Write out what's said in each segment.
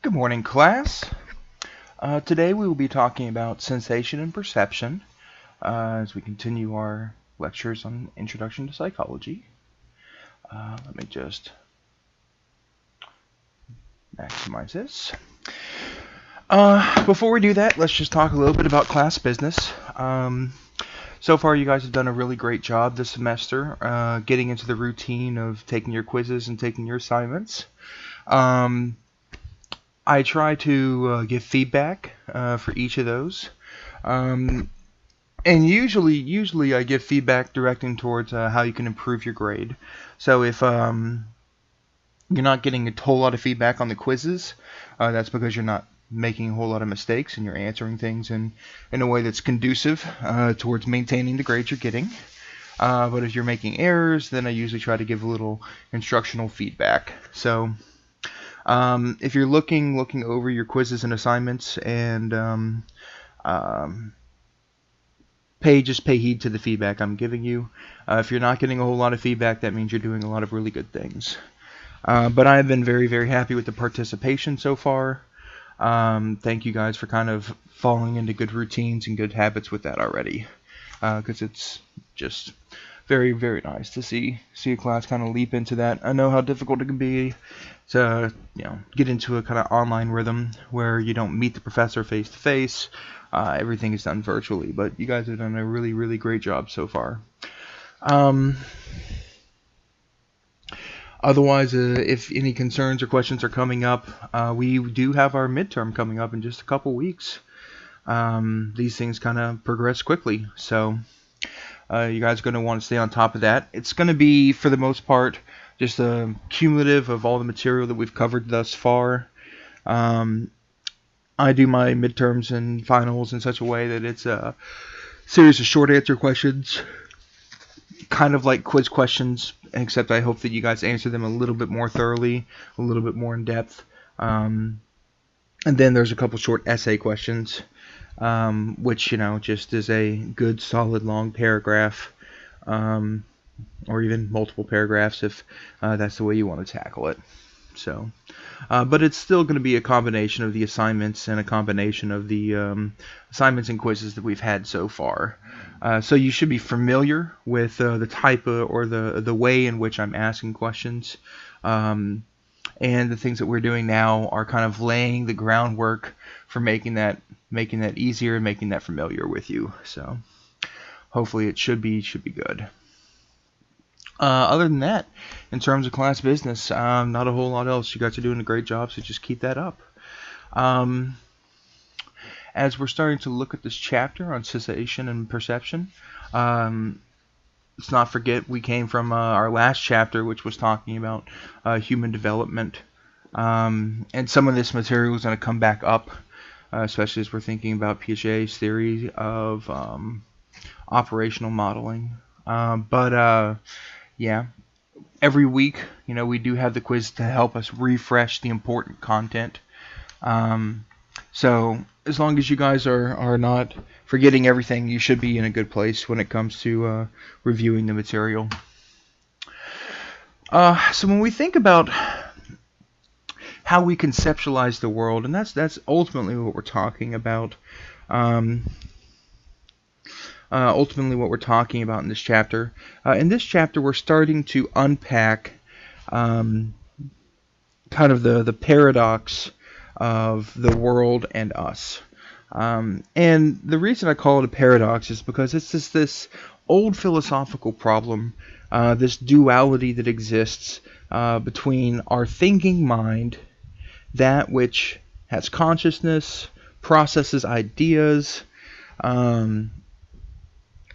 Good morning, class. Today we will be talking about sensation and perception as we continue our lectures on Introduction to Psychology. Let me just maximize this. Before we do that, let's just talk a little bit about class business. So far, you guys have done a really great job this semester getting into the routine of taking your quizzes and taking your assignments. I try to give feedback for each of those, and usually I give feedback directing towards how you can improve your grade. So if you're not getting a whole lot of feedback on the quizzes, that's because you're not making a whole lot of mistakes and you're answering things in a way that's conducive towards maintaining the grades you're getting. But if you're making errors, then I usually try to give a little instructional feedback. So if you're looking over your quizzes and assignments and pay heed to the feedback I'm giving you. If you're not getting a whole lot of feedback, that means you're doing a lot of really good things. But I've been very, very happy with the participation so far. Thank you guys for kind of falling into good routines and good habits with that already. Because it's just very, very nice to see a class kind of leap into that. I know how difficult it can be to get into a kind of online rhythm where you don't meet the professor face to face. Everything is done virtually, but you guys have done a really, really great job so far. Otherwise, if any concerns or questions are coming up, we do have our midterm coming up in just a couple weeks. These things kind of progress quickly, so you guys are going to want to stay on top of that. It's going to be, for the most part, just a cumulative of all the material that we've covered thus far. I do my midterms and finals in such a way that it's a series of short answer questions, kind of like quiz questions, except I hope that you guys answer them a little bit more thoroughly, a little bit more in depth. And then there's a couple short essay questions, which, just is a good solid long paragraph, or even multiple paragraphs if that's the way you want to tackle it. So, but it's still going to be a combination of the assignments and a combination of the assignments and quizzes that we've had so far. So you should be familiar with the type or the way in which I'm asking questions. And the things that we're doing now are kind of laying the groundwork for making that easier and making that familiar with you. So hopefully it should be good. Other than that, in terms of class business, not a whole lot else. You guys are doing a great job, so just keep that up. As we're starting to look at this chapter on sensation and perception, let's not forget we came from our last chapter, which was talking about human development. And some of this material is going to come back up, especially as we're thinking about Piaget's theory of operational modeling. Yeah, every week, we do have the quiz to help us refresh the important content. So as long as you guys are not forgetting everything, you should be in a good place when it comes to reviewing the material. So when we think about how we conceptualize the world, and that's ultimately what we're talking about. Ultimately what we're talking about in this chapter. In this chapter, we're starting to unpack kind of the paradox of the world and us. And the reason I call it a paradox is because it's just this old philosophical problem, this duality that exists between our thinking mind, that which has consciousness, processes ideas,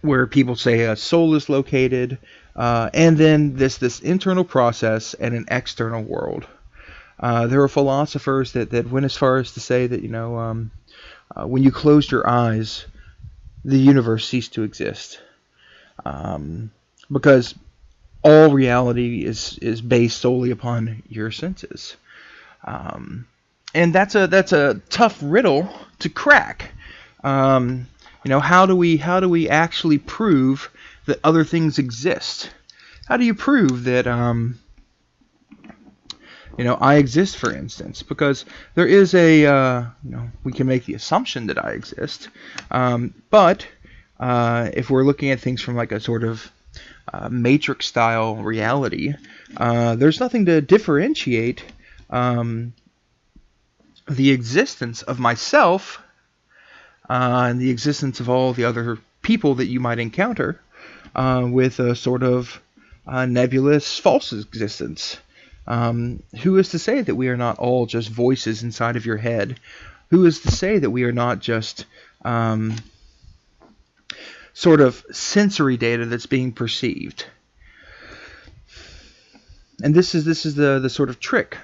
where people say a soul is located, and then this internal process and an external world. There are philosophers that went as far as to say that when you closed your eyes, the universe ceased to exist, because all reality is based solely upon your senses, and that's a tough riddle to crack. How do we actually prove that other things exist? How do you prove that I exist, for instance, because there is we can make the assumption that I exist, but if we're looking at things from like a sort of matrix style reality, there's nothing to differentiate the existence of myself and the existence of all the other people that you might encounter with a sort of nebulous false existence. Who is to say that we are not all just voices inside of your head? Who is to say that we are not just sort of sensory data that's being perceived? And this is the sort of trick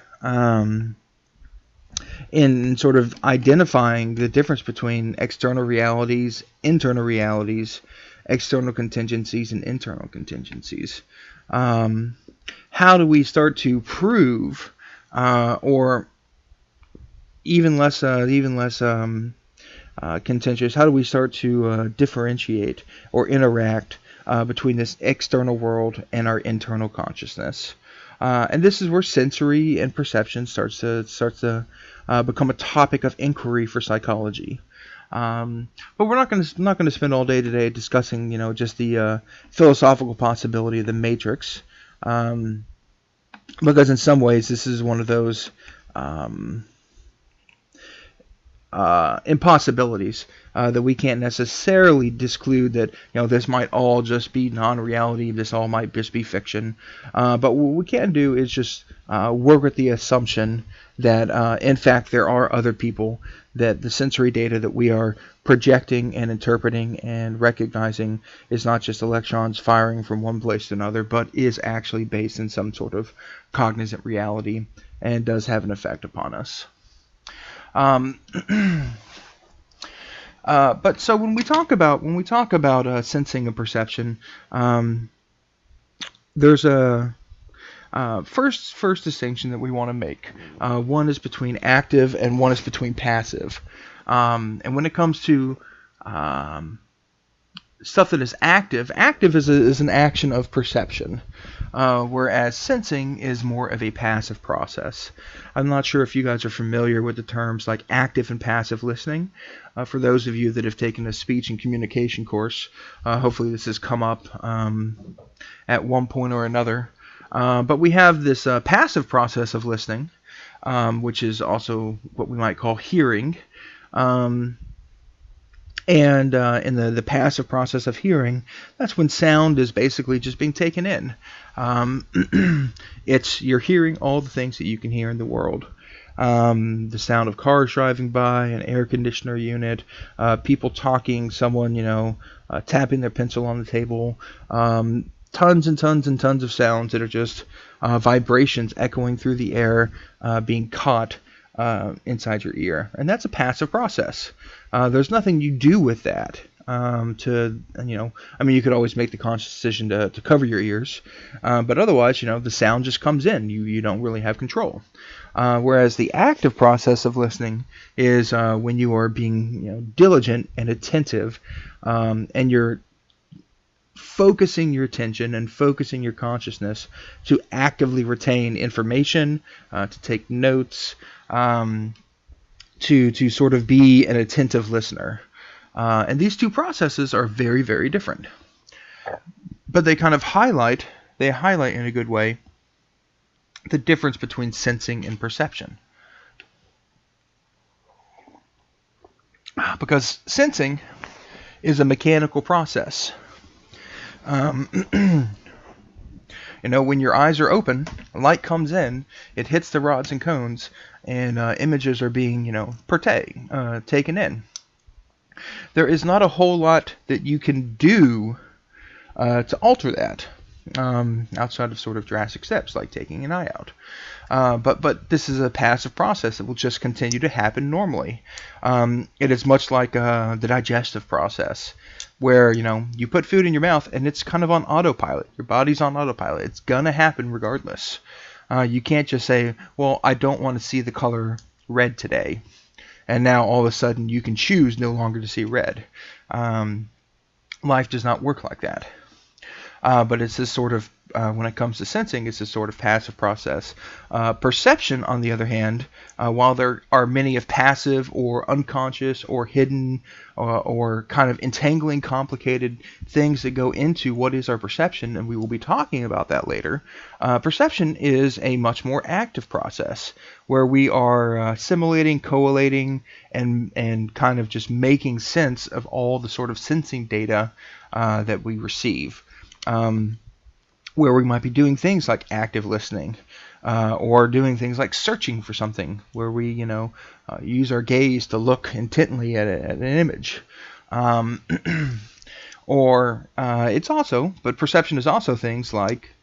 in sort of identifying the difference between external realities, internal realities, external contingencies, and internal contingencies. How do we start to prove, or even less contentious, how do we start to differentiate or interact between this external world and our internal consciousness? And this is where sensory and perception starts to become a topic of inquiry for psychology. But we're not going to spend all day today discussing, just the philosophical possibility of the matrix, because in some ways this is one of those impossibilities that we can't necessarily disclude that this might all just be non-reality, this all might just be fiction. But what we can do is just work with the assumption that in fact there are other people, that the sensory data that we are projecting and interpreting and recognizing is not just electrons firing from one place to another, but is actually based in some sort of cognizant reality and does have an effect upon us. But so when we talk about sensing and perception, there's a first distinction that we want to make. One is between active and one is between passive. And when it comes to stuff that is active is an action of perception, whereas sensing is more of a passive process. I'm not sure if you guys are familiar with the terms like active and passive listening. For those of you that have taken a speech and communication course, hopefully this has come up at one point or another. But we have this passive process of listening, which is also what we might call hearing. And in the passive process of hearing, that's when sound is basically just being taken in. You're hearing all the things that you can hear in the world. The sound of cars driving by, an air conditioner unit, people talking, someone tapping their pencil on the table, tons and tons and tons of sounds that are just vibrations echoing through the air, being caught inside your ear. And that's a passive process. There's nothing you do with that. You could always make the conscious decision to cover your ears, but otherwise, the sound just comes in. You don't really have control. Whereas the active process of listening is when you are being diligent and attentive, and you're focusing your attention and focusing your consciousness to actively retain information, to take notes, to sort of be an attentive listener. And these two processes are very, very different. But they kind of highlight in a good way the difference between sensing and perception. Because sensing is a mechanical process. When your eyes are open, light comes in, it hits the rods and cones, and images are being, taken in. There is not a whole lot that you can do to alter that, outside of sort of drastic steps like taking an eye out. But this is a passive process that will just continue to happen normally. It is much like the digestive process, where you put food in your mouth and it's kind of on autopilot. Your body's on autopilot. It's gonna happen regardless. You can't just say, well, I don't want to see the color red today, and now all of a sudden you can choose no longer to see red. Life does not work like that. But it's this sort of when it comes to sensing, it's a sort of passive process. Perception, on the other hand, while there are many of passive or unconscious or hidden or kind of entangling, complicated things that go into what is our perception, and we will be talking about that later, perception is a much more active process where we are assimilating, collating, and kind of just making sense of all the sort of sensing data that we receive. Where we might be doing things like active listening, or doing things like searching for something, where we, use our gaze to look intently at an image. But perception is also things like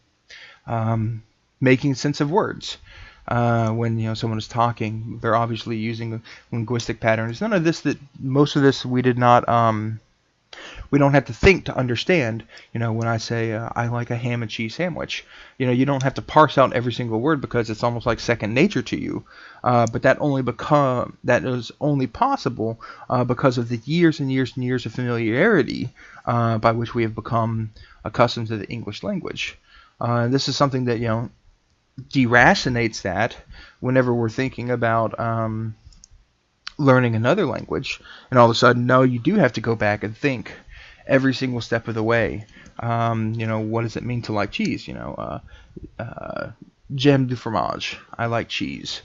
making sense of words. When someone is talking, they're obviously using linguistic patterns. Most of this we did not. We don't have to think to understand. When I say I like a ham and cheese sandwich, you don't have to parse out every single word because it's almost like second nature to you. But that is only possible because of the years and years and years of familiarity by which we have become accustomed to the English language. This is something that deracinates that whenever we're thinking about learning another language, and all of a sudden, no, you do have to go back and think every single step of the way. What does it mean to like cheese? J'aime du fromage. I like cheese.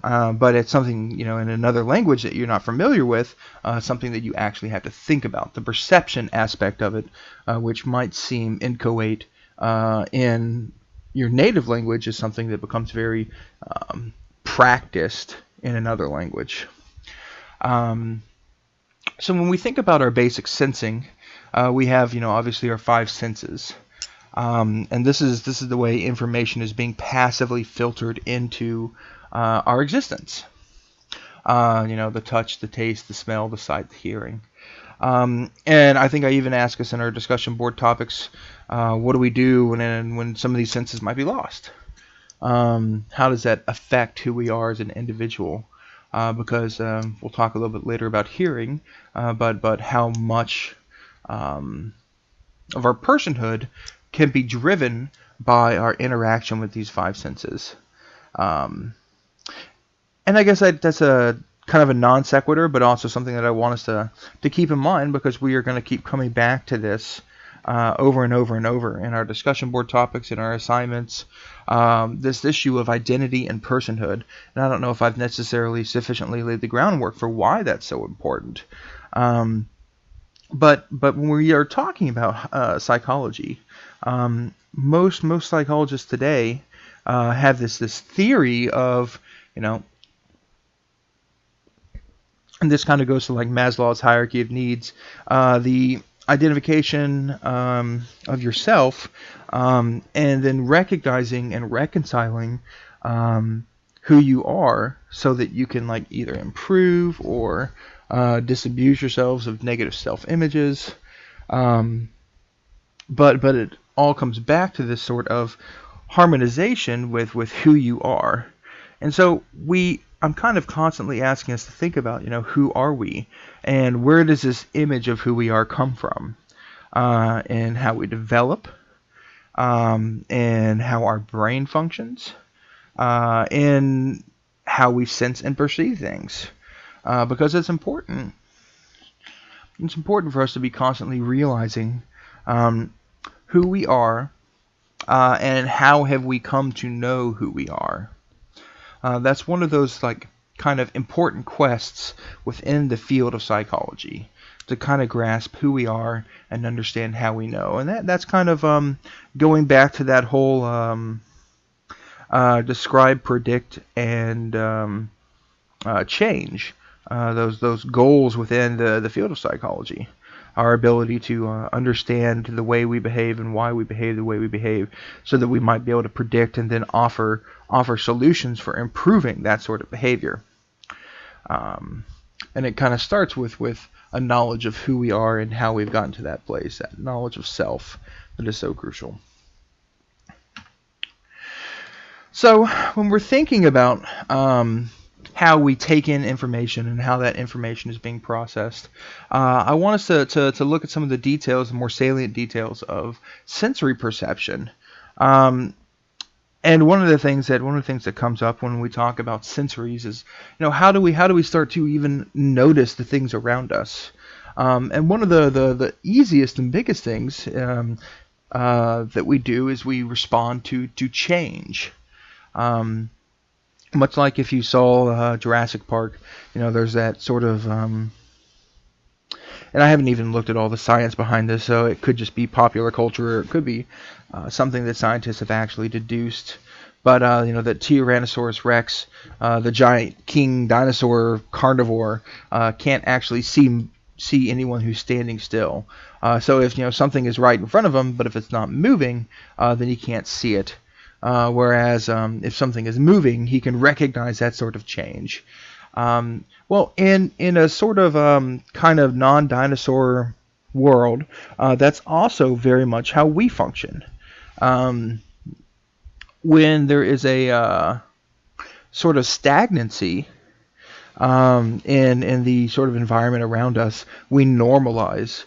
But it's something, in another language that you're not familiar with, something that you actually have to think about. The perception aspect of it, which might seem inchoate in your native language, is something that becomes very practiced in another language. So when we think about our basic sensing, we have, obviously our five senses. And this is the way information is being passively filtered into our existence. The touch, the taste, the smell, the sight, the hearing. And I think I even asked us in our discussion board topics, what do we do when some of these senses might be lost? How does that affect who we are as an individual? Because we'll talk a little bit later about hearing, but how much of our personhood can be driven by our interaction with these five senses. And I guess that's a kind of a non sequitur, but also something that I want us to keep in mind, because we are going to keep coming back to this over and over and over in our discussion board topics, in our assignments, this issue of identity and personhood. And I don't know if I've necessarily sufficiently laid the groundwork for why that's so important. But when we are talking about psychology, most psychologists today have this theory of, and this kind of goes to like Maslow's hierarchy of needs, the identification of yourself, and then recognizing and reconciling who you are, so that you can either improve or disabuse yourselves of negative self-images. But it all comes back to this sort of harmonization with who you are. And so I'm kind of constantly asking us to think about, who are we, and where does this image of who we are come from, and how we develop, and how our brain functions, and how we sense and perceive things, because it's important. It's important for us to be constantly realizing who we are, and how have we come to know who we are. That's one of those kind of important quests within the field of psychology, to kind of grasp who we are and understand how we know. And that's kind of going back to that whole describe, predict, and change. Those goals within the field of psychology. Our ability to understand the way we behave and why we behave the way we behave, so that we might be able to predict and then offer solutions for improving that sort of behavior. And it kind of starts with a knowledge of who we are and how we've gotten to that place, that knowledge of self that is so crucial. So when we're thinking about how we take in information and how that information is being processed, I want us to look at some of the details, the more salient details of sensory perception. And one of the things that comes up when we talk about sensories is, how do we start to even notice the things around us? And one of the easiest and biggest things that we do is we respond to change. Much like if you saw Jurassic Park, there's that sort of, and I haven't even looked at all the science behind this, so it could just be popular culture, or it could be something that scientists have actually deduced. But that Tyrannosaurus Rex, the giant king dinosaur carnivore, can't actually see anyone who's standing still. So if something is right in front of him, but if it's not moving, then he can't see it. Whereas if something is moving, he can recognize that sort of change. Well, in a sort of kind of non-dinosaur world, that's also very much how we function. When there is a sort of stagnancy in the sort of environment around us, we normalize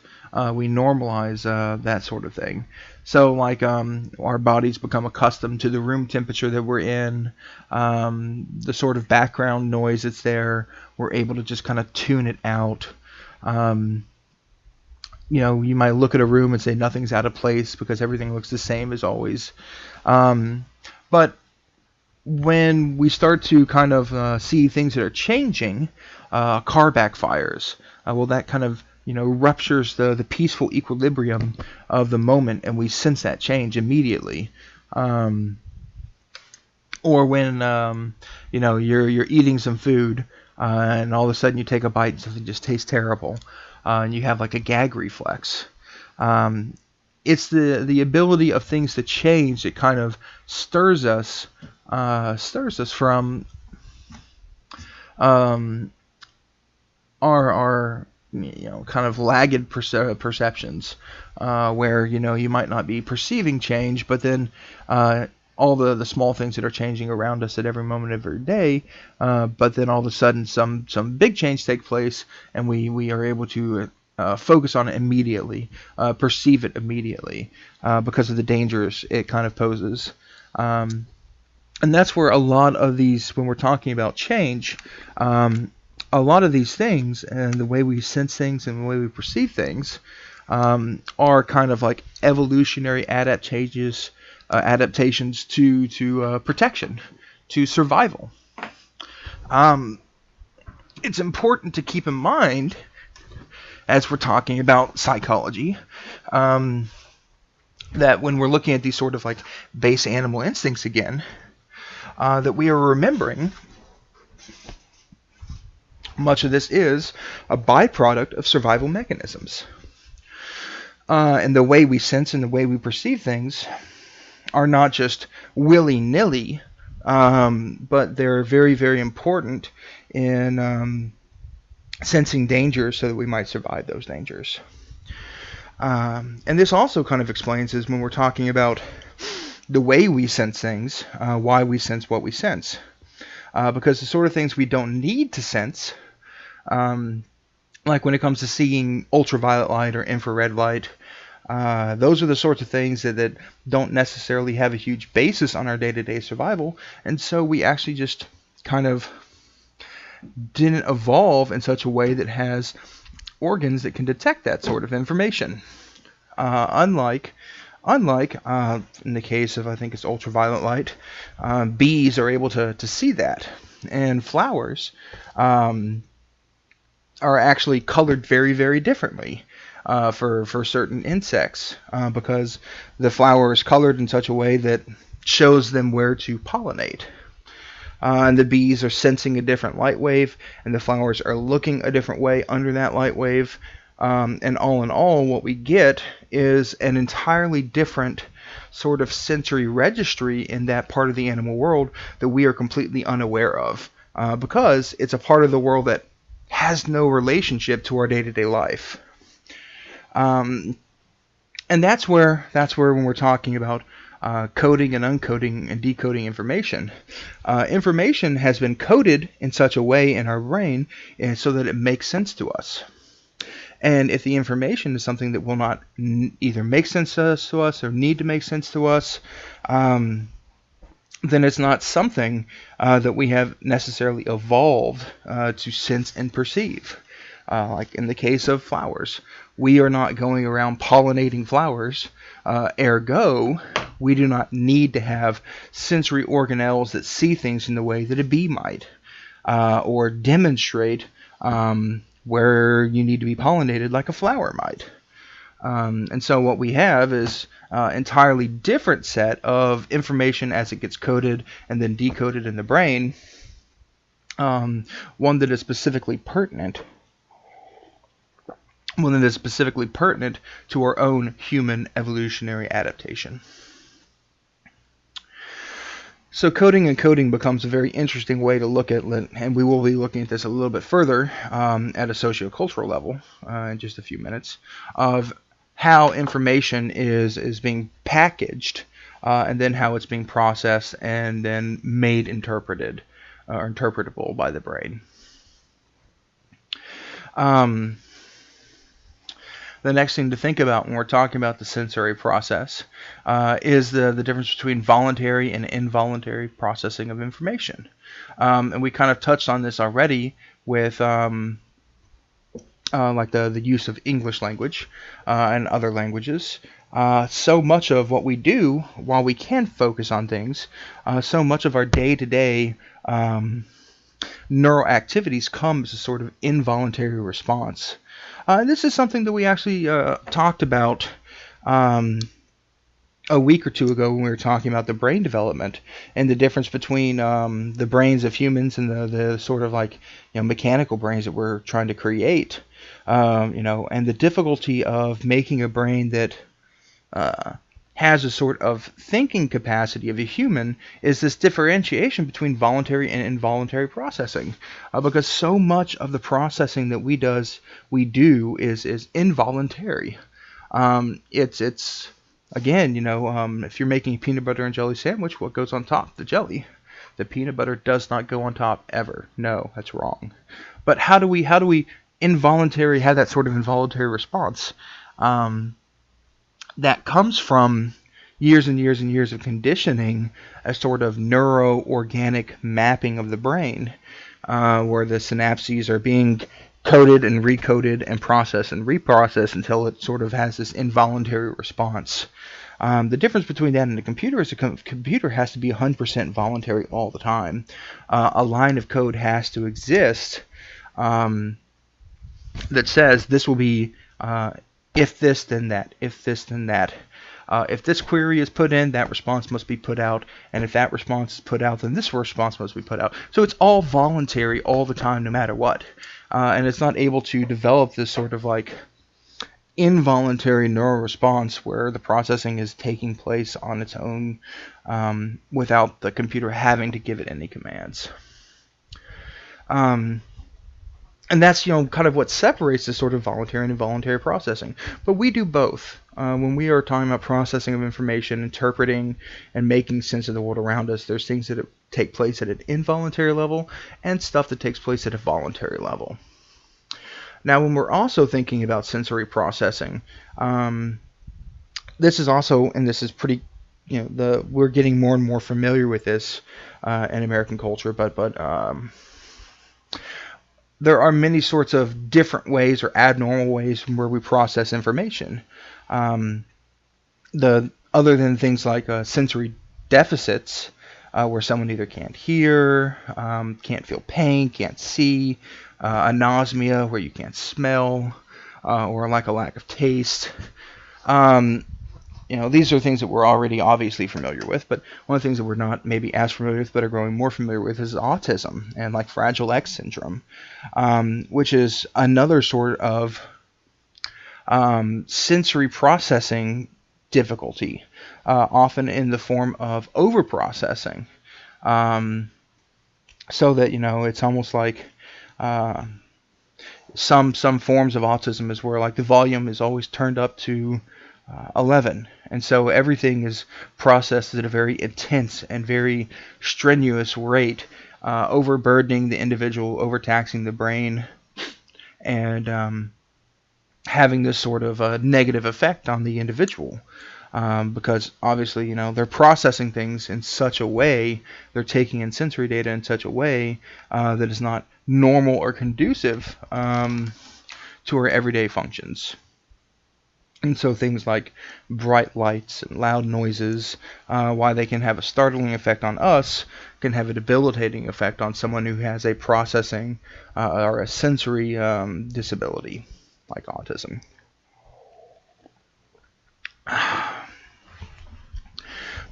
that sort of thing. So like our bodies become accustomed to the room temperature that we're in, the sort of background noise that's there. We're able to just kind of tune it out. You might look at a room and say nothing's out of place because everything looks the same as always. But when we start to kind of see things that are changing, a car backfires. Well, that kind of ruptures the peaceful equilibrium of the moment, and we sense that change immediately. Or when you're eating some food, and all of a sudden you take a bite and something just tastes terrible, and you have like a gag reflex. It's the ability of things to change that kind of stirs us from our kind of lagged perceptions, where you might not be perceiving change, but then all the small things that are changing around us at every moment of every day, but then all of a sudden some big change take place, and we are able to focus on it immediately, perceive it immediately, because of the dangers it kind of poses. And that's where a lot of these, when we're talking about change, a lot of these things and the way we sense things and the way we perceive things are kind of like evolutionary adaptations to protection, to survival. It's important to keep in mind, as we're talking about psychology, that when we're looking at these sort of like base animal instincts again, that we are remembering much of this is a byproduct of survival mechanisms. And the way we sense and the way we perceive things are not just willy-nilly, but they're very, very important in sensing danger so that we might survive those dangers. And this also kind of explains is when we're talking about the way we sense things, why we sense what we sense. Because the sort of things we don't need to sense, like when it comes to seeing ultraviolet light or infrared light, those are the sorts of things that don't necessarily have a huge basis on our day-to-day survival, and so we actually just kind of didn't evolve in such a way that has organs that can detect that sort of information. Unlike in the case of, I think it's ultraviolet light, bees are able to see that, and flowers are actually colored very, very differently for certain insects, because the flower is colored in such a way that shows them where to pollinate. And the bees are sensing a different light wave, and the flowers are looking a different way under that light wave. And all in all, what we get is an entirely different sort of sensory registry in that part of the animal world that we are completely unaware of, because it's a part of the world that has no relationship to our day-to-day life. And that's where when we're talking about coding and uncoding and decoding information. Information has been coded in such a way in our brain so that it makes sense to us. And if the information is something that will not either make sense to us or need to make sense to us, then it's not something that we have necessarily evolved to sense and perceive. Like in the case of flowers, we are not going around pollinating flowers, ergo, we do not need to have sensory organelles that see things in the way that a bee might, or demonstrate where you need to be pollinated like a flower might. And so what we have is entirely different set of information as it gets coded and then decoded in the brain, one that is specifically pertinent to our own human evolutionary adaptation. So coding and coding becomes a very interesting way to look at, and we will be looking at this a little bit further at a sociocultural level in just a few minutes, of how information is being packaged and then how it's being processed and then made interpreted or interpretable by the brain. The next thing to think about when we're talking about the sensory process is the difference between voluntary and involuntary processing of information. And we kind of touched on this already with like the use of English language and other languages. So much of what we do, while we can focus on things, so much of our day-to-day neural activities come as a sort of involuntary response. This is something that we actually talked about a week or two ago when we were talking about the brain development and the difference between the brains of humans and the sort of like mechanical brains that we're trying to create, and the difficulty of making a brain that has a sort of thinking capacity of a human is this differentiation between voluntary and involuntary processing, because so much of the processing that we do is involuntary. It's again, if you're making a peanut butter and jelly sandwich, what goes on top? The jelly. The peanut butter does not go on top ever. No, that's wrong. But how do we have that sort of involuntary response? That comes from years and years and years of conditioning, a sort of neuro-organic mapping of the brain, where the synapses are being coded and recoded and processed and reprocessed until it sort of has this involuntary response. The difference between that and a computer is a computer has to be 100% voluntary all the time. A line of code has to exist that says this will be if this, then that. If this, then that. If this query is put in, that response must be put out. And if that response is put out, then this response must be put out. So it's all voluntary all the time, no matter what. And it's not able to develop this sort of like involuntary neural response where the processing is taking place on its own without the computer having to give it any commands. And that's, kind of what separates the sort of voluntary and involuntary processing. But we do both. When we are talking about processing of information, interpreting, and making sense of the world around us, there's things that take place at an involuntary level and stuff that takes place at a voluntary level. Now, when we're also thinking about sensory processing, this is also, and this is pretty, we're getting more and more familiar with this in American culture, but there are many sorts of different ways or abnormal ways where we process information. Other than things like sensory deficits, where someone either can't hear, can't feel pain, can't see, anosmia, where you can't smell, or like a lack of taste. These are things that we're already obviously familiar with, but one of the things that we're not maybe as familiar with but are growing more familiar with is autism and like Fragile X syndrome, which is another sort of sensory processing difficulty, often in the form of overprocessing, so that it's almost like some forms of autism is where like the volume is always turned up to 11, and so everything is processed at a very intense and very strenuous rate, overburdening the individual, overtaxing the brain, and having this sort of negative effect on the individual. Because obviously, they're processing things in such a way, they're taking in sensory data in such a way that is not normal or conducive to our everyday functions. And so things like bright lights and loud noises, while they can have a startling effect on us, can have a debilitating effect on someone who has a processing or a sensory disability, like autism.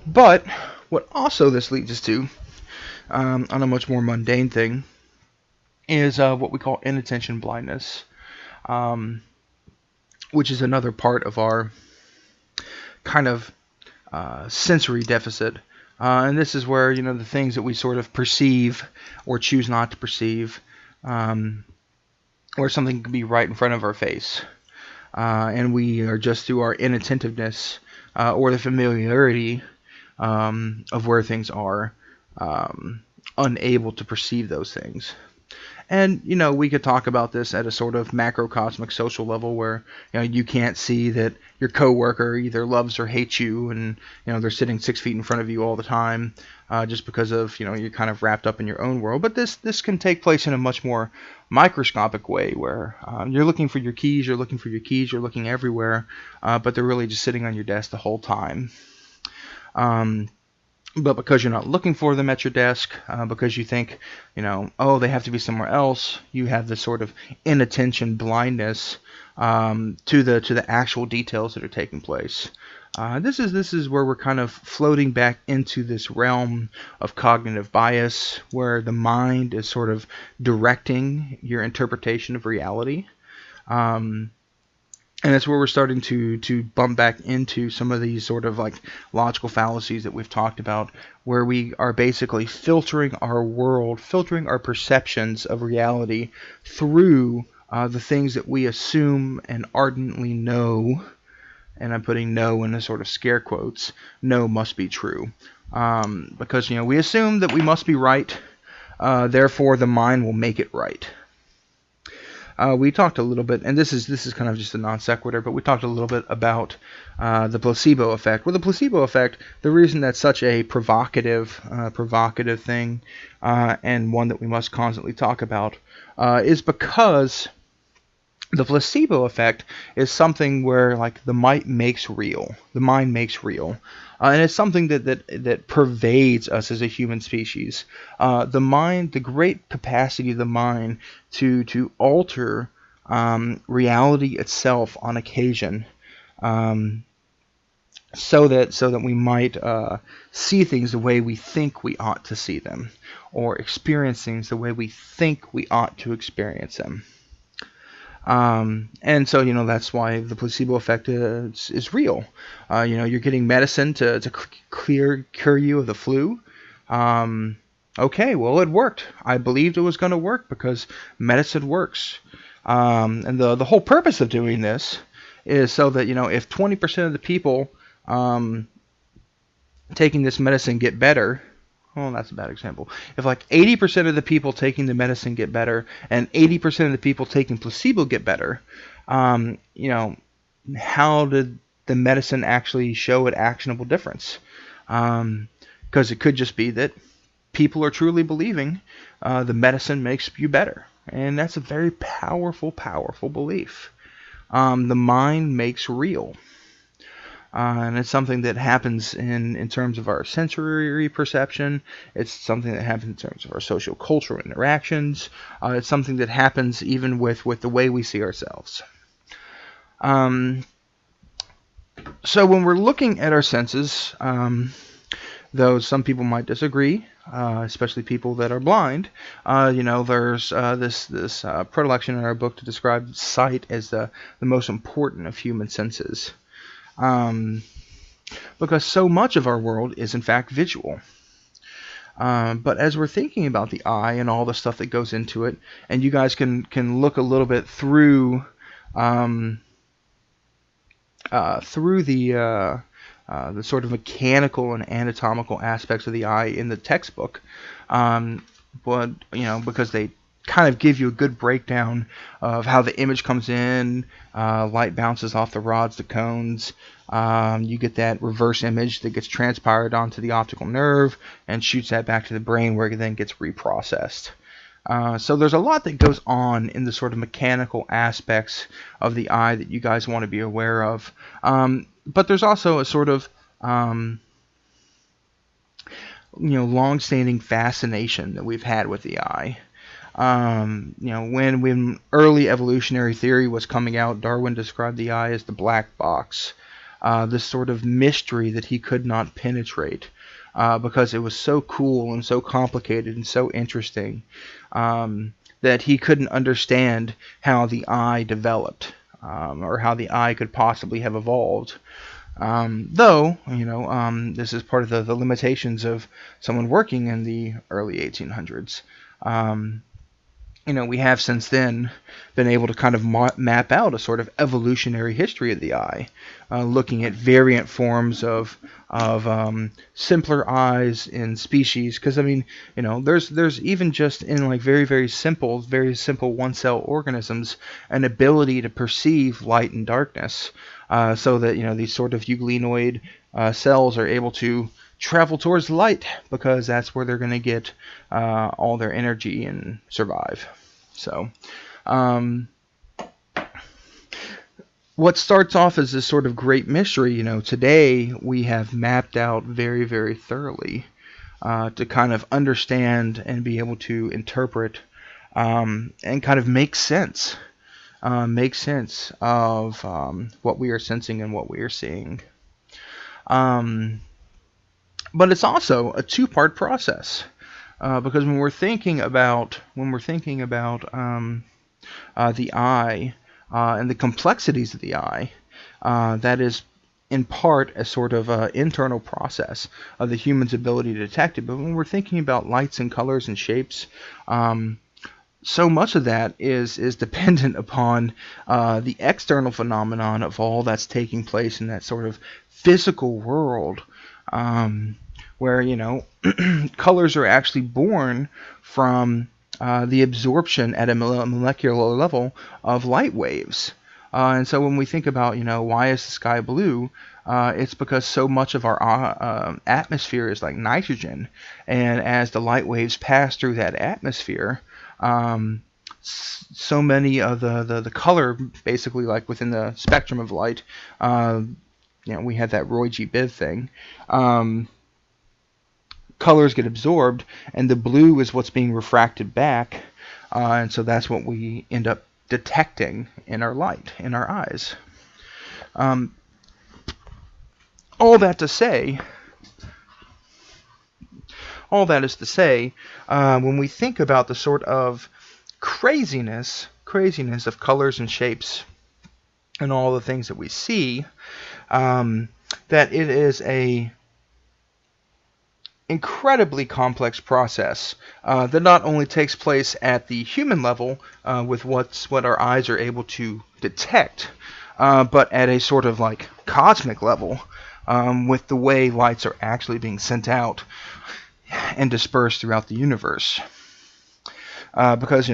But what also this leads us to, on a much more mundane thing, is what we call inattention blindness, which is another part of our kind of sensory deficit. And this is where, the things that we sort of perceive or choose not to perceive, or something can be right in front of our face. And we are just through our inattentiveness or the familiarity of where things are, unable to perceive those things. And, we could talk about this at a sort of macrocosmic social level where, you can't see that your coworker either loves or hates you, and, they're sitting 6 feet in front of you all the time, just because of, you're kind of wrapped up in your own world. But this can take place in a much more microscopic way where you're looking for your keys, you're looking everywhere, but they're really just sitting on your desk the whole time. But because you're not looking for them at your desk, because you think, they have to be somewhere else, you have this sort of inattention blindness to the actual details that are taking place. This is where we're kind of floating back into this realm of cognitive bias, where the mind is sort of directing your interpretation of reality. And that's where we're starting to bump back into some of these sort of like logical fallacies that we've talked about, where we are basically filtering our world, filtering our perceptions of reality through the things that we assume and ardently know, and I'm putting "know" in a sort of scare quotes, know must be true. Because, we assume that we must be right, therefore the mind will make it right. We talked a little bit, and this is kind of just a non sequitur, but we talked a little bit about the placebo effect. Well, the placebo effect, the reason that's such a provocative thing, and one that we must constantly talk about, is because the placebo effect is something where like the mind makes real, and it's something that pervades us as a human species. The mind, the great capacity of the mind to alter reality itself on occasion, so that we might see things the way we think we ought to see them, or experience things the way we think we ought to experience them. And so, that's why the placebo effect is real. You're getting medicine to cure you of the flu. Okay, well, it worked. I believed it was going to work because medicine works. And the whole purpose of doing this is so that, if 20% of the people taking this medicine get better, well, that's a bad example. If like 80% of the people taking the medicine get better and 80% of the people taking placebo get better, how did the medicine actually show an actionable difference? Because it could just be that people are truly believing the medicine makes you better. And that's a very powerful belief. The mind makes real. And it's something that happens in terms of our sensory perception. It's something that happens in terms of our social cultural interactions. It's something that happens even with the way we see ourselves. So when we're looking at our senses, though some people might disagree, especially people that are blind, there's this predilection in our book to describe sight as the most important of human senses. Because so much of our world is in fact visual. But as we're thinking about the eye and all the stuff that goes into it, and you guys can look a little bit through the sort of mechanical and anatomical aspects of the eye in the textbook, but because they kind of give you a good breakdown of how the image comes in. Light bounces off the rods to cones. You get that reverse image that gets transpired onto the optical nerve and shoots that back to the brain, where it then gets reprocessed. So there's a lot that goes on in the sort of mechanical aspects of the eye that you guys want to be aware of. But there's also a sort of long-standing fascination that we've had with the eye. When early evolutionary theory was coming out, Darwin described the eye as the black box, this sort of mystery that he could not penetrate, because it was so cool and so complicated and so interesting, that he couldn't understand how the eye developed, or how the eye could possibly have evolved. This is part of the limitations of someone working in the early 1800s. We have since then been able to kind of map out a sort of evolutionary history of the eye, looking at variant forms of simpler eyes in species. Because there's even just in like very simple one-cell organisms an ability to perceive light and darkness, so that these sort of euglenoid cells are able to travel towards light, because that's where they're going to get all their energy and survive. So what starts off as this sort of great mystery, today we have mapped out very thoroughly to kind of understand and be able to interpret and kind of make sense of what we are sensing and what we are seeing. But it's also a two-part process, because when we're thinking about the eye and the complexities of the eye, that is in part a sort of internal process of the human's ability to detect it. But when we're thinking about lights and colors and shapes, so much of that is dependent upon the external phenomenon of all that's taking place in that sort of physical world, where colors are actually born from the absorption at a molecular level of light waves. And so when we think about why is the sky blue, it's because so much of our atmosphere is like nitrogen, and as the light waves pass through that atmosphere, so many of the color, basically like within the spectrum of light, we had that Roy G. Biv thing, colors get absorbed, and the blue is what's being refracted back, and so that's what we end up detecting in our light, in our eyes. All that is to say, when we think about the sort of craziness of colors and shapes and all the things that we see, that it is a incredibly complex process that not only takes place at the human level with what our eyes are able to detect, but at a sort of like cosmic level, with the way lights are actually being sent out and dispersed throughout the universe. Because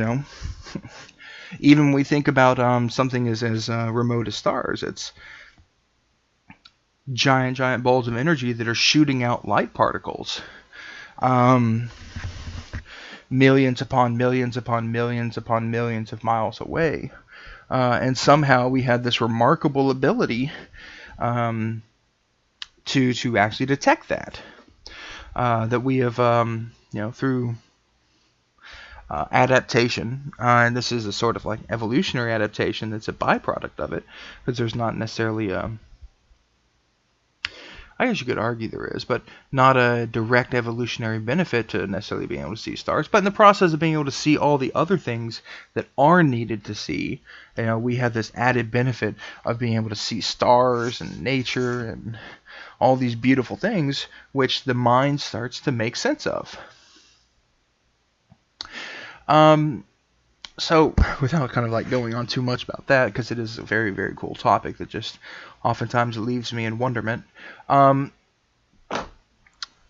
even when we think about something as remote as stars, it's giant balls of energy that are shooting out light particles, millions upon millions upon millions upon millions of miles away, and somehow we have this remarkable ability to actually detect that we have through adaptation, and this is a sort of like evolutionary adaptation that's a byproduct of it, because there's not necessarily I guess you could argue there is, but not a direct evolutionary benefit to necessarily being able to see stars. But in the process of being able to see all the other things that are needed to see, we have this added benefit of being able to see stars and nature and all these beautiful things, which the mind starts to make sense of. So, without kind of like going on too much about that, because it is a very cool topic that just oftentimes leaves me in wonderment,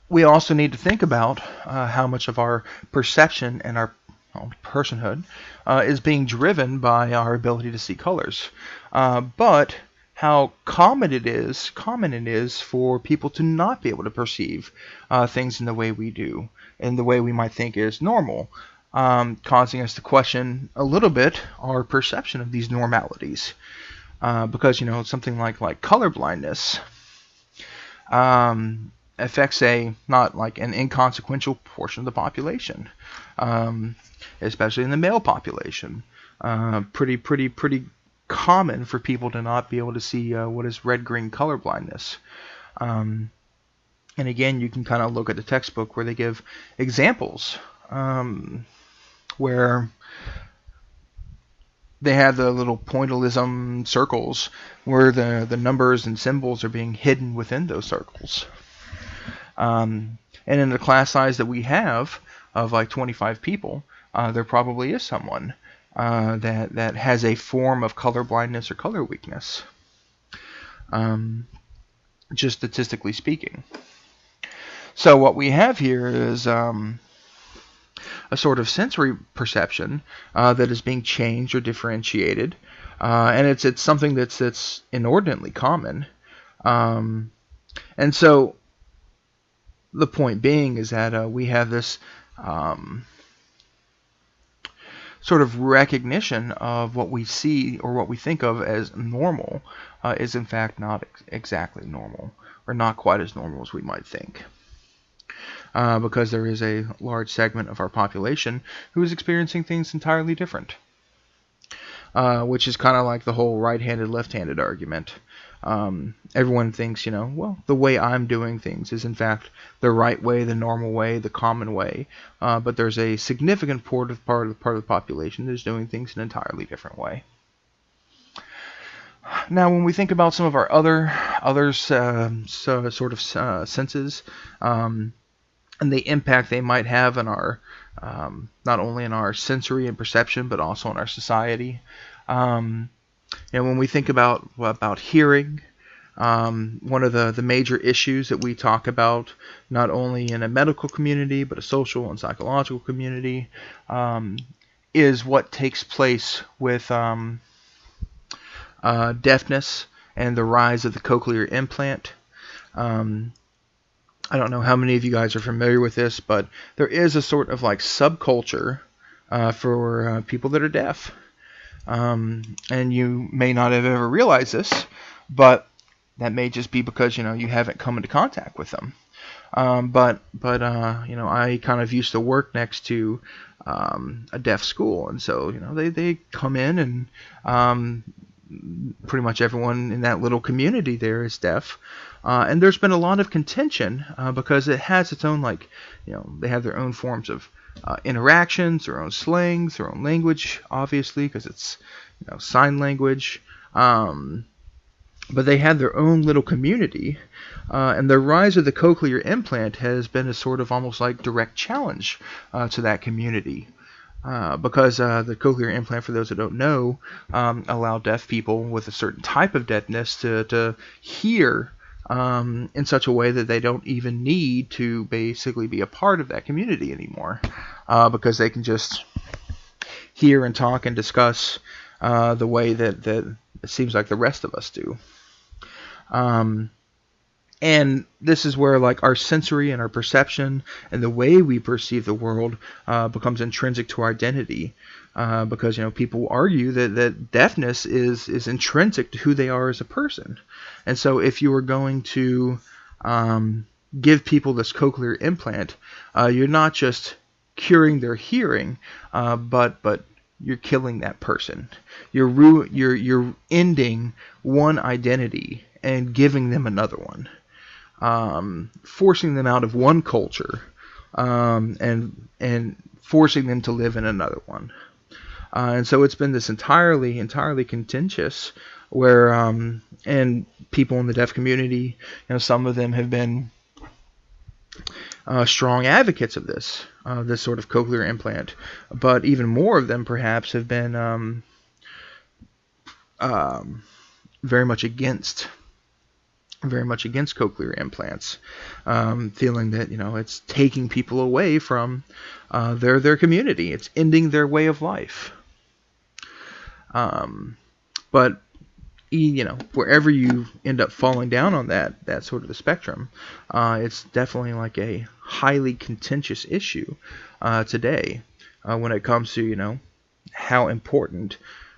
we also need to think about how much of our perception and our personhood, is being driven by our ability to see colors. But how common it is for people to not be able to perceive things in the way we do, in the way we might think is normal, causing us to question a little bit our perception of these normalities. Because something like color blindness affects not like an inconsequential portion of the population, especially in the male population. Pretty common for people to not be able to see what is red-green color blindness. And again, you can kind of look at the textbook where they give examples where they have the little pointillism circles where the numbers and symbols are being hidden within those circles. And in the class size that we have of like 25 people, there probably is someone that has a form of color blindness or color weakness, just statistically speaking. So what we have here is a sort of sensory perception that is being changed or differentiated, and it's something that's inordinately common. And so the point being is that we have this sort of recognition of what we see or what we think of as normal is in fact not exactly normal, or not quite as normal as we might think. Because there is a large segment of our population who is experiencing things entirely different. Which is kind of like the whole right-handed, left-handed argument. Everyone thinks, well, the way I'm doing things is in fact the right way, the normal way, the common way. But there's a significant part of the population that is doing things an entirely different way. Now, when we think about some of our other senses, and the impact they might have on our, not only in our sensory and perception, but also in our society. When we think about hearing, one of the major issues that we talk about, not only in a medical community, but a social and psychological community, is what takes place with deafness and the rise of the cochlear implant. I don't know how many of you guys are familiar with this, but there is a sort of like subculture for people that are deaf. And you may not have ever realized this, but that may just be because you haven't come into contact with them. But I kind of used to work next to a deaf school, and so they come in, and pretty much everyone in that little community there is deaf. And there's been a lot of contention because it has its own, they have their own forms of interactions, their own slangs, their own language, obviously, because it's sign language. But they have their own little community, and the rise of the cochlear implant has been a sort of almost like direct challenge to that community. Because the cochlear implant, for those that don't know, allow deaf people with a certain type of deafness to hear in such a way that they don't even need to basically be a part of that community anymore, because they can just hear and talk and discuss the way that it seems like the rest of us do. And this is where our sensory and our perception and the way we perceive the world becomes intrinsic to our identity, because people argue that deafness is intrinsic to who they are as a person. And so if you were going to give people this cochlear implant, you're not just curing their hearing, but you're killing that person. You're ending one identity and giving them another one. Forcing them out of one culture, and forcing them to live in another one. And so it's been this entirely contentious, where and people in the deaf community, some of them have been strong advocates of this sort of cochlear implant, but even more of them perhaps have been very much against very much against cochlear implants, feeling that it's taking people away from their community. It's ending their way of life. But wherever you end up falling down on that sort of the spectrum, it's definitely like a highly contentious issue today when it comes to how important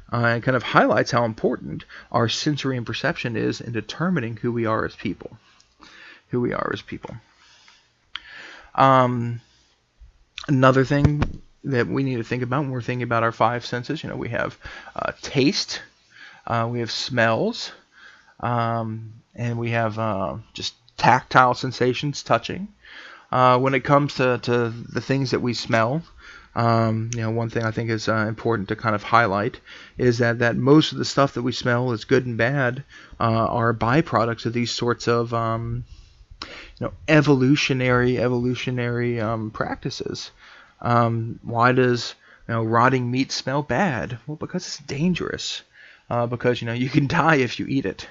and kind of highlights how important our sensory and perception is in determining who we are as people. Another thing that we need to think about when we're thinking about our five senses, we have taste, we have smells, and we have just tactile sensations, touching. When it comes to the things that we smell, one thing I think is important to kind of highlight is that most of the stuff that we smell is good and bad are byproducts of these sorts of evolutionary practices. Why does rotting meat smell bad? Well, because it's dangerous. Because you can die if you eat it.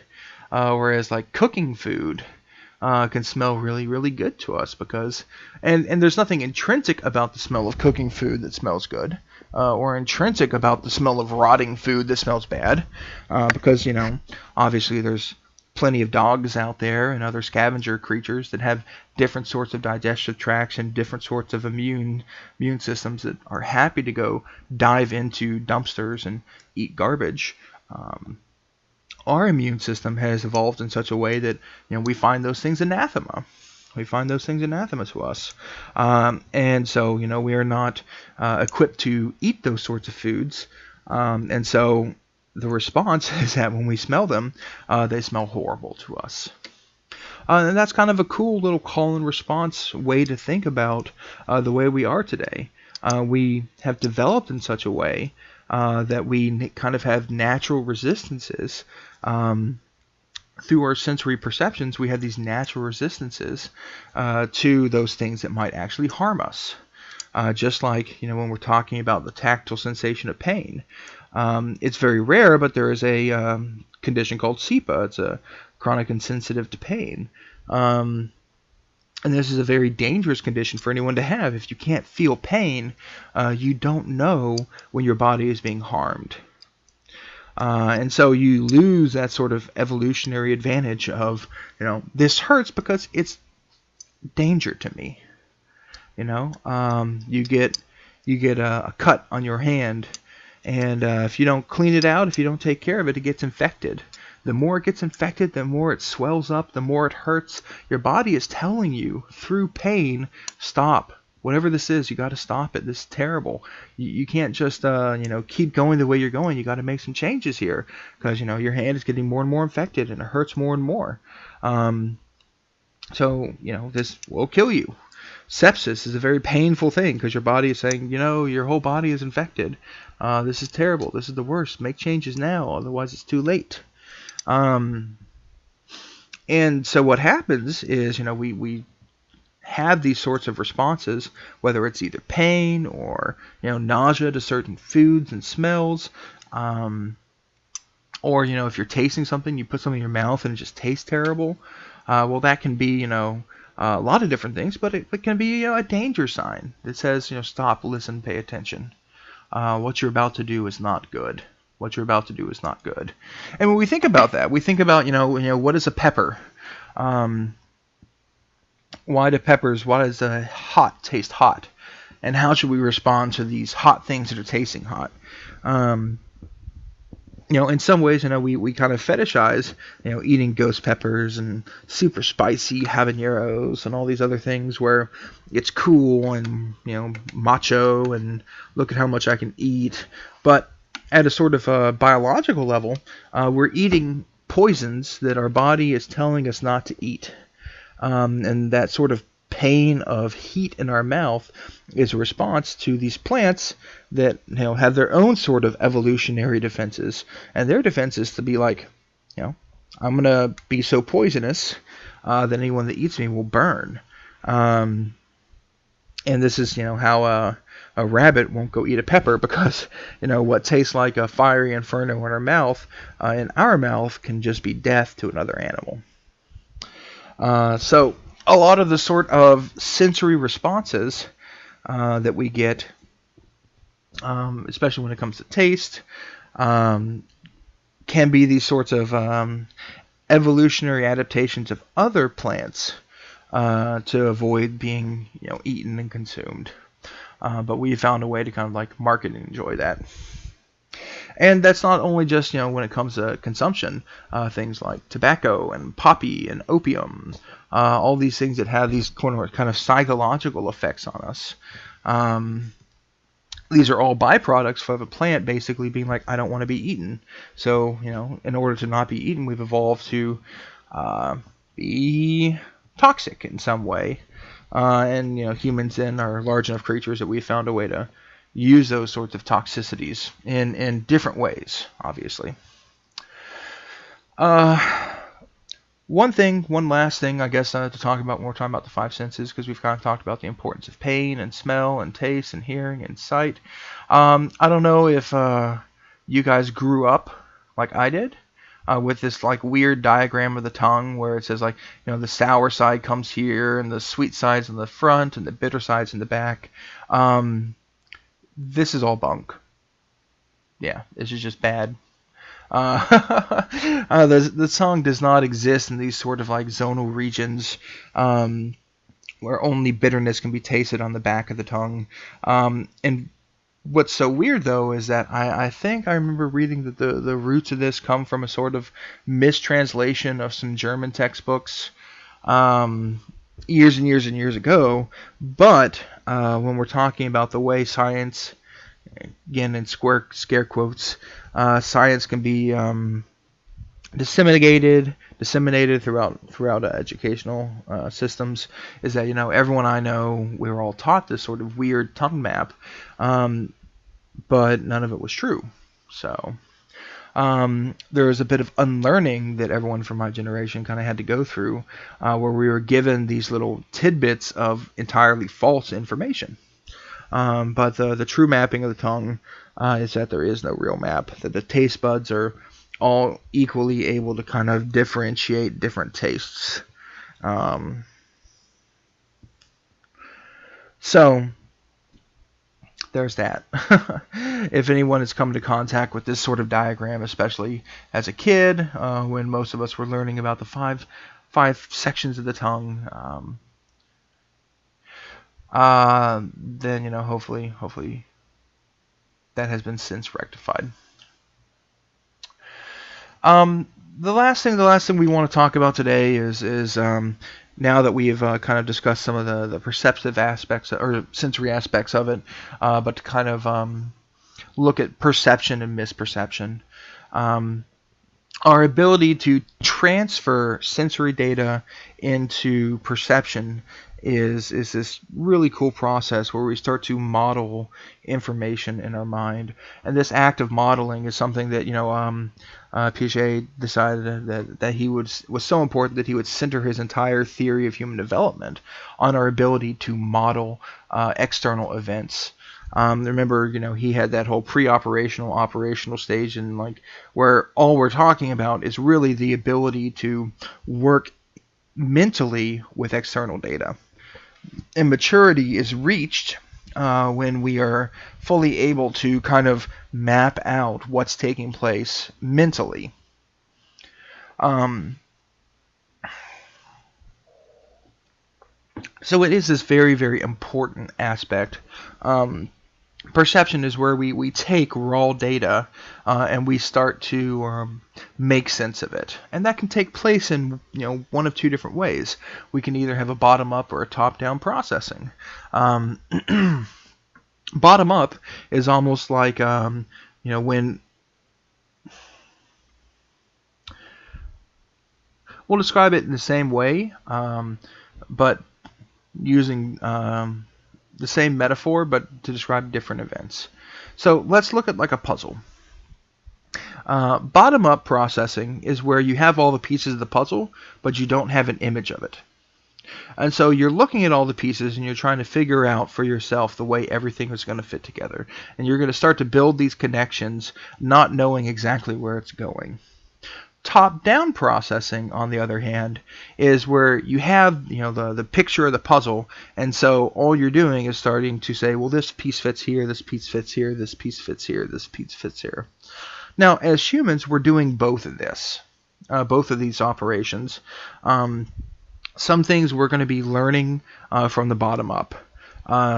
Whereas like cooking food can smell really, really good to us because and there's nothing intrinsic about the smell of cooking food that smells good, or intrinsic about the smell of rotting food that smells bad, because obviously there's plenty of dogs out there and other scavenger creatures that have different sorts of digestive tracts and different sorts of immune systems that are happy to go dive into dumpsters and eat garbage. Our immune system has evolved in such a way that we find those things anathema. We find those things anathema to us, and so we are not equipped to eat those sorts of foods, and so the response is that when we smell them, they smell horrible to us. And that's kind of a cool little call and response way to think about the way we are today. We have developed in such a way that we kind of have natural resistances. Through our sensory perceptions, we have these natural resistances to those things that might actually harm us. Just like when we're talking about the tactile sensation of pain. It's very rare, but there is a condition called SEPA. It's a chronic insensitive to pain. And this is a very dangerous condition for anyone to have. If you can't feel pain, you don't know when your body is being harmed. And so you lose that sort of evolutionary advantage of, this hurts because it's danger to me. You get a cut on your hand, and if you don't clean it out, if you don't take care of it, it gets infected. The more it gets infected, the more it swells up, the more it hurts. Your body is telling you through pain, stop. Whatever this is, you got to stop it. This is terrible. You can't just keep going the way you're going. You got to make some changes here because your hand is getting more and more infected and it hurts more and more. So this will kill you. Sepsis is a very painful thing because your body is saying, your whole body is infected. This is terrible. This is the worst. Make changes now, otherwise it's too late. And so what happens is, we have these sorts of responses, whether it's either pain or, nausea to certain foods and smells, or, if you're tasting something, you put something in your mouth and it just tastes terrible. Well, that can be, a lot of different things, but it can be, a danger sign that says, stop, listen, pay attention. What you're about to do is not good. What you're about to do is not good. And when we think about that, we think about, what is a pepper? Why does hot taste hot? And how should we respond to these hot things that are tasting hot? In some ways, we kind of fetishize, eating ghost peppers and super spicy habaneros and all these other things where it's cool and, macho and look at how much I can eat. But at a sort of biological level, we're eating poisons that our body is telling us not to eat. And that sort of pain of heat in our mouth is a response to these plants that have their own sort of evolutionary defenses. And their defense is to be like, I'm going to be so poisonous that anyone that eats me will burn. And this is, how a rabbit won't go eat a pepper because, what tastes like a fiery inferno in our mouth can just be death to another animal. So a lot of the sort of sensory responses that we get, especially when it comes to taste, can be these sorts of evolutionary adaptations of other plants to avoid being, eaten and consumed. But we found a way to kind of like market and enjoy that. And that's not only just, when it comes to consumption, things like tobacco and poppy and opium, all these things that have these kind of psychological effects on us. These are all byproducts of a plant basically being like, I don't want to be eaten. So, in order to not be eaten, we've evolved to be toxic in some way. And, humans then are large enough creatures that we've found a way to use those sorts of toxicities in different ways, obviously. One last thing, I guess, to talk about when we're talking about the five senses, because we've kind of talked about the importance of pain and smell and taste and hearing and sight. I don't know if you guys grew up like I did, with this like weird diagram of the tongue where it says like, the sour side comes here and the sweet side's in the front and the bitter side's in the back. This is all bunk. Yeah, this is just bad. The tongue does not exist in these sort of like zonal regions where only bitterness can be tasted on the back of the tongue. And what's so weird though is that I think I remember reading that the roots of this come from a sort of mistranslation of some German textbooks years and years and years ago. But when we're talking about the way science, again in scare quotes, science can be disseminated throughout educational systems, is that everyone I know, we were all taught this sort of weird tongue map, but none of it was true. So there was a bit of unlearning that everyone from my generation kind of had to go through, where we were given these little tidbits of entirely false information. But the true mapping of the tongue is that there is no real map, that the taste buds are all equally able to kind of differentiate different tastes. So there's that. If anyone has come into contact with this sort of diagram, especially as a kid, when most of us were learning about the five sections of the tongue, then hopefully that has been since rectified. The last thing we want to talk about today is now that we've kind of discussed some of the perceptive aspects or sensory aspects of it, but to kind of look at perception and misperception. Our ability to transfer sensory data into perception is this really cool process where we start to model information in our mind. And this act of modeling is something that Piaget decided that he was so important that he would center his entire theory of human development on our ability to model external events. Remember, he had that whole pre-operational, operational stage, and like where all we're talking about is really the ability to work mentally with external data. And maturity is reached when we are fully able to kind of map out what's taking place mentally. So it is this very, very important aspect. Perception is where we take raw data and we start to make sense of it. And that can take place in one of two different ways. We can either have a bottom-up or a top-down processing. Bottom-up is almost like when we'll describe it in the same way, but using the same metaphor, but to describe different events. So let's look at like a puzzle. Bottom-up processing is where you have all the pieces of the puzzle, but you don't have an image of it. And so you're looking at all the pieces and you're trying to figure out for yourself the way everything is going to fit together. And you're going to start to build these connections, not knowing exactly where it's going. Top-down processing, on the other hand, is where you have, the picture of the puzzle, and so all you're doing is starting to say, well, this piece fits here, this piece fits here, this piece fits here, this piece fits here. Now, as humans, we're doing both of this, both of these operations. Some things we're going to be learning from the bottom up.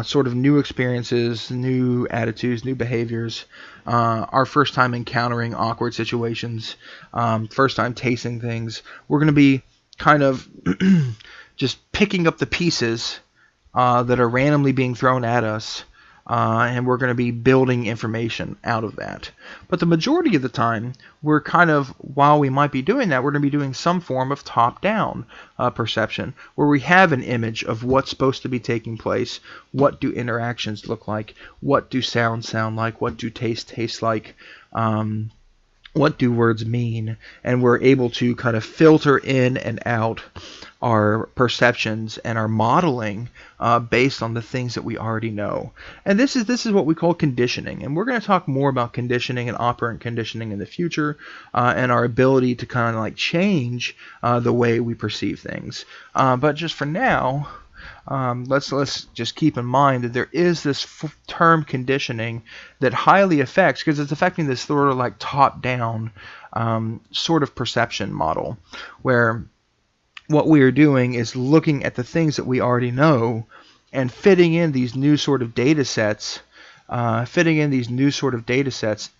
Sort of new experiences, new attitudes, new behaviors, our first time encountering awkward situations, first time tasting things. We're going to be kind of just picking up the pieces that are randomly being thrown at us, and we're going to be building information out of that. But the majority of the time, we're kind of, while we might be doing that, we're going to be doing some form of top-down perception, where we have an image of what's supposed to be taking place, what do interactions look like, what do sounds sound like, what do taste like, what do words mean, and we're able to kind of filter in and out our perceptions and our modeling based on the things that we already know. And this is what we call conditioning, and we're going to talk more about conditioning and operant conditioning in the future, and our ability to kind of like change the way we perceive things. But just for now, let's just keep in mind that there is this term conditioning that highly affects, because it's affecting this sort of like top-down sort of perception model, where what we are doing is looking at the things that we already know and fitting in these new sort of data sets,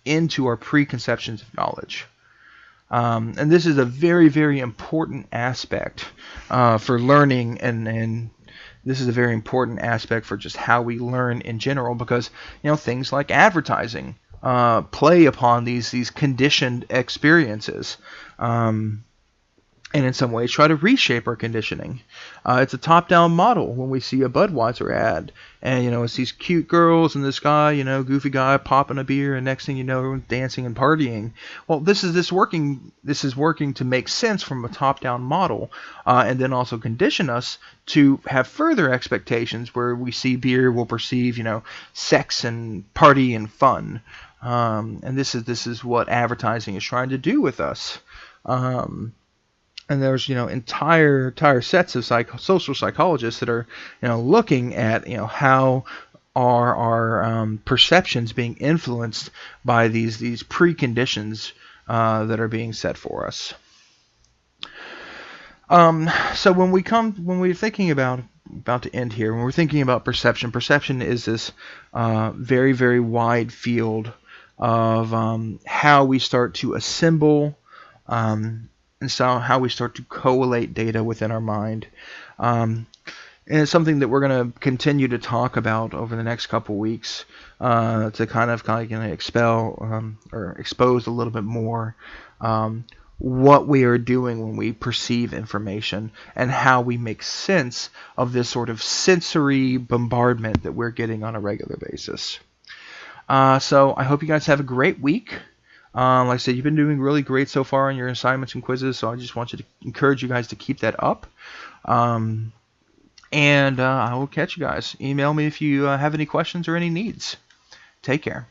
into our preconceptions of knowledge. And this is a very, very important aspect for learning, and this is a very important aspect for just how we learn in general, because things like advertising play upon these conditioned experiences. And in some ways try to reshape our conditioning. It's a top-down model when we see a Budweiser ad, and it's these cute girls and this guy, goofy guy popping a beer, and next thing you know, everyone's dancing and partying. Well, this is working to make sense from a top-down model, and then also condition us to have further expectations where we see beer, we'll perceive, sex and party and fun. And this is what advertising is trying to do with us. And there's entire sets of social psychologists that are looking at how are our perceptions being influenced by these preconditions that are being set for us. So when we're thinking about to end here, when we're thinking about perception is this very, very wide field of how we start to assemble and so how we start to collate data within our mind. And it's something that we're going to continue to talk about over the next couple weeks to kind of expel or expose a little bit more what we are doing when we perceive information and how we make sense of this sort of sensory bombardment that we're getting on a regular basis. So I hope you guys have a great week. Like I said, you've been doing really great so far on your assignments and quizzes, so I just want you to encourage you guys to keep that up. And I will catch you guys. Email me if you have any questions or any needs. Take care.